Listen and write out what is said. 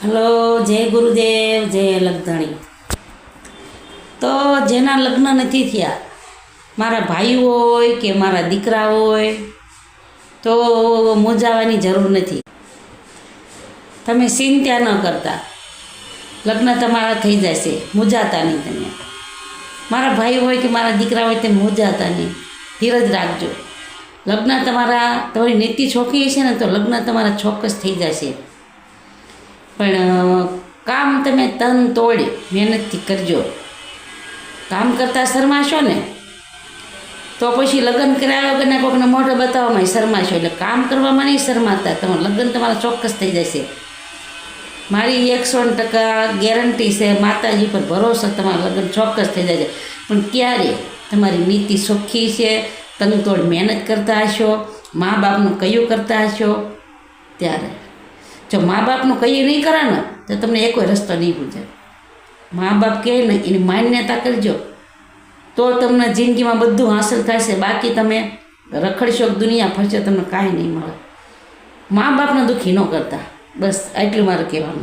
Hello, જય ગુરુદેવ, જય લગધણી. તો જેના લગ્ન નથી થયા, મારા ભાઈ હોય કે મારા દીકરા હોય, તો મૂંઝાવાની જરૂર નથી. તમે ચિંતા ન કરતા, લગ્ન તમારા થઈ જશે, મૂંઝાતા નહીં તમે. મારા ભાઈ હોય કે મારા દીકરા હોય, તમે મૂંઝાતા નહીં, ધીરજ રાખજો. લગ્ન તમારી નીતિ ચોખ્ખી છે ને, તો લગ્ન તમારા ચોક્કસ થઈ જશે. પણ કામ તમે તન તોડી મહેનતથી કરજો. કામ કરતાં શરમાશો ને તો પછી લગ્ન કર્યા વગરના કોઈકને મોઢો બતાવવામાં શરમાશો. એટલે કામ કરવામાં નહીં શરમાતા, તમારું લગ્ન તમારા ચોક્કસ થઈ જશે. મારી 100% ગેરંટી છે, માતાજી પર ભરોસો, તમારા લગ્ન ચોક્કસ થઈ જશે. પણ ક્યારે? તમારી નીતિ ચોખ્ખી છે, તનતોડ મહેનત કરતા હશો, મા બાપનું કયું કરતા હશો ત્યારે. જો મા બાપનું કયું નહીં કરે ને તો તમને એ કોઈ રસ્તો નહીં પૂછે. મા બાપ કહે ને એની માન્યતા કરજો, તો તમને જિંદગીમાં બધું હાંસલ થશે. બાકી તમે રખડશો, દુનિયા ફરશો, તમને કાંઈ નહીં મળે. મા બાપને દુઃખી ન કરતા. બસ આટલું મારે કહેવાનું.